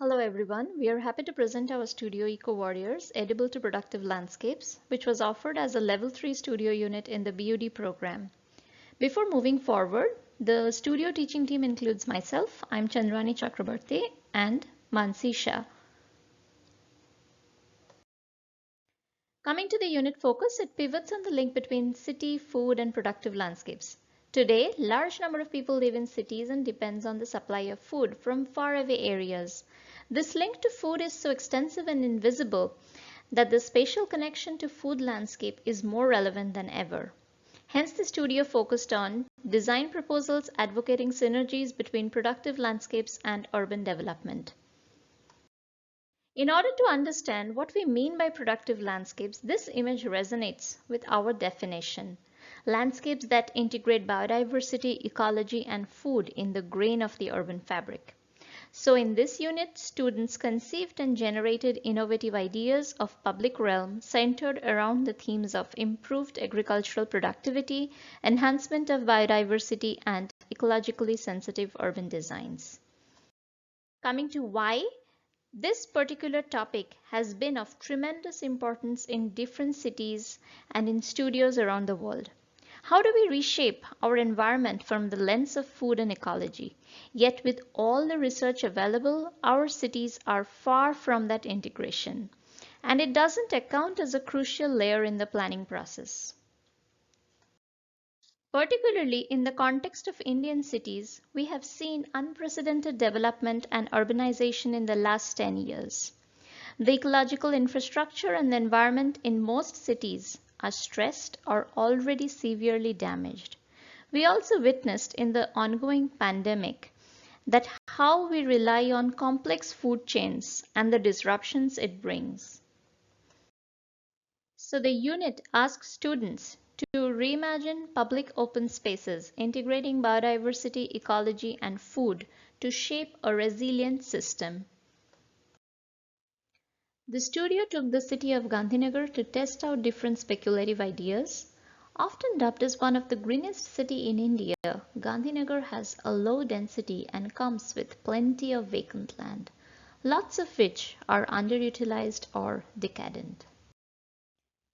Hello everyone, we are happy to present our Studio Eco Warriors Edible to Productive Landscapes, which was offered as a Level 3 studio unit in the BUD program. Before moving forward, the studio teaching team includes myself, I'm Chandrani Chakrabarti, and Mansi Shah. Coming to the unit focus, it pivots on the link between city, food, and productive landscapes. Today, large number of people live in cities and depends on the supply of food from faraway areas. This link to food is so extensive and invisible that the spatial connection to food landscape is more relevant than ever. Hence, the studio focused on design proposals advocating synergies between productive landscapes and urban development. In order to understand what we mean by productive landscapes, this image resonates with our definition. Landscapes that integrate biodiversity, ecology, and food in the grain of the urban fabric. So in this unit, students conceived and generated innovative ideas of public realm centered around the themes of improved agricultural productivity, enhancement of biodiversity, and ecologically sensitive urban designs. Coming to why this particular topic has been of tremendous importance in different cities and in studios around the world. How do we reshape our environment from the lens of food and ecology? Yet with all the research available, our cities are far from that integration, and it doesn't account as a crucial layer in the planning process. Particularly in the context of Indian cities, we have seen unprecedented development and urbanization in the last 10 years. The ecological infrastructure and the environment in most cities are stressed or already severely damaged. We also witnessed in the ongoing pandemic that how we rely on complex food chains and the disruptions it brings. So the unit asks students to reimagine public open spaces, integrating biodiversity, ecology, and food to shape a resilient system. The studio took the city of Gandhinagar to test out different speculative ideas. Often dubbed as one of the greenest cities in India, Gandhinagar has a low density and comes with plenty of vacant land, lots of which are underutilized or decadent.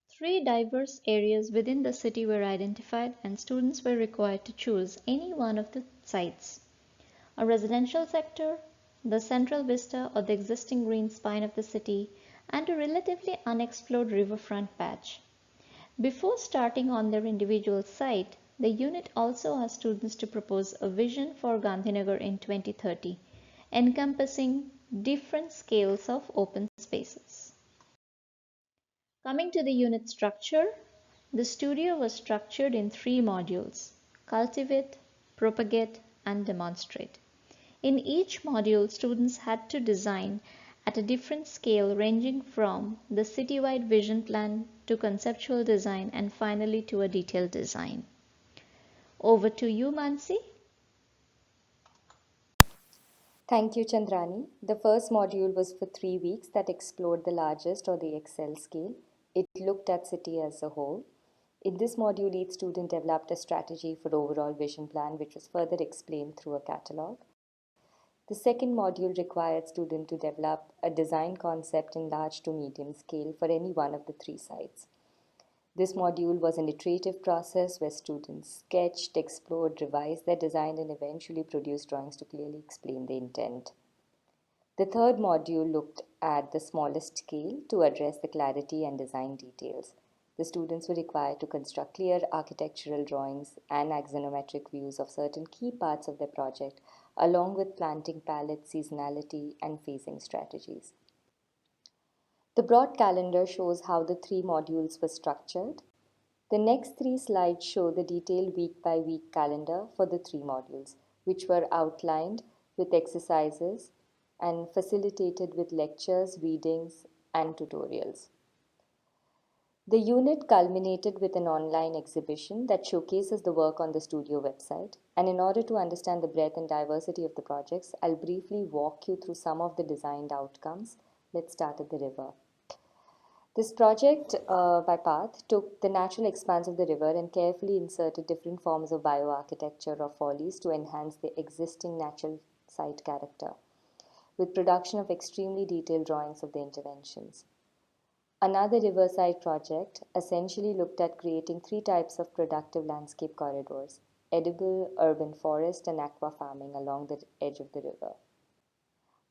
Three diverse areas within the city were identified and students were required to choose any one of the sites. A residential sector, the central vista or the existing green spine of the city, and a relatively unexplored riverfront patch. Before starting on their individual site, the unit also asked students to propose a vision for Gandhinagar in 2030, encompassing different scales of open spaces. Coming to the unit structure, the studio was structured in three modules: cultivate, propagate, and demonstrate. In each module, students had to design at a different scale ranging from the citywide vision plan to conceptual design and finally to a detailed design. Over to you, Mansi. Thank you, Chandrani. The first module was for 3 weeks that explored the largest or the Excel scale. It looked at city as a whole. In this module, each student developed a strategy for overall vision plan, which was further explained through a catalog. The second module required students to develop a design concept in large to medium scale for any one of the three sites. This module was an iterative process where students sketched, explored, revised their design, and eventually produced drawings to clearly explain the intent. The third module looked at the smallest scale to address the clarity and design details. The students were required to construct clear architectural drawings and axonometric views of certain key parts of their project, along with planting palettes, seasonality, and phasing strategies. The broad calendar shows how the three modules were structured. The next three slides show the detailed week-by-week calendar for the three modules, which were outlined with exercises and facilitated with lectures, readings, and tutorials. The unit culminated with an online exhibition that showcases the work on the studio website. And in order to understand the breadth and diversity of the projects, I'll briefly walk you through some of the designed outcomes. Let's start at the river. This project by Path took the natural expanse of the river and carefully inserted different forms of bioarchitecture or follies to enhance the existing natural site character. with production of extremely detailed drawings of the interventions. Another riverside project essentially looked at creating three types of productive landscape corridors: edible, urban forest, and aqua farming along the edge of the river.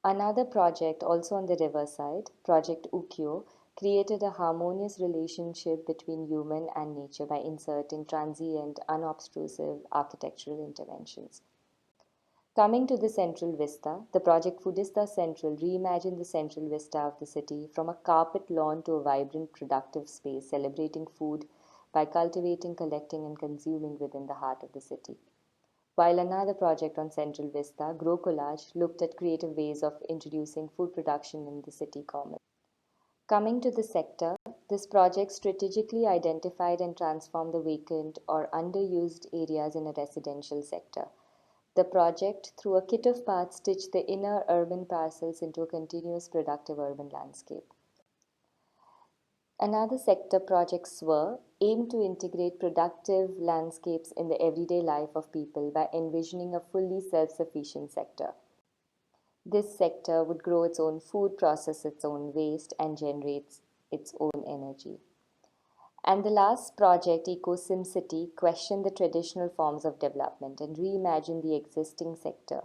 Another project, also on the riverside, Project Ukyo, created a harmonious relationship between human and nature by inserting transient, unobtrusive architectural interventions. Coming to the central vista, the project Foodista Central reimagined the central vista of the city from a carpet lawn to a vibrant, productive space celebrating food by cultivating, collecting, and consuming within the heart of the city. While another project on Central Vista, Grow Collage, looked at creative ways of introducing food production in the city common. Coming to the sector, this project strategically identified and transformed the vacant or underused areas in a residential sector. The project, through a kit of parts, stitched the inner urban parcels into a continuous productive urban landscape. Another sector, Project SWR, aimed to integrate productive landscapes in the everyday life of people by envisioning a fully self-sufficient sector. This sector would grow its own food, process its own waste, and generate its own energy. And the last project, EcoSimCity, questioned the traditional forms of development and reimagined the existing sector.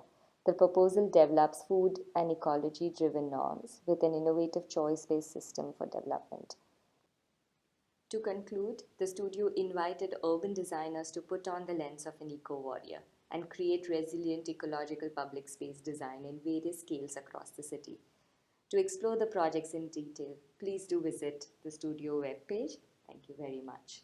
The proposal develops food and ecology driven norms with an innovative choice based system for development. To conclude, the studio invited urban designers to put on the lens of an eco warrior and create resilient ecological public space design in various scales across the city. To explore the projects in detail, please do visit the studio webpage. Thank you very much.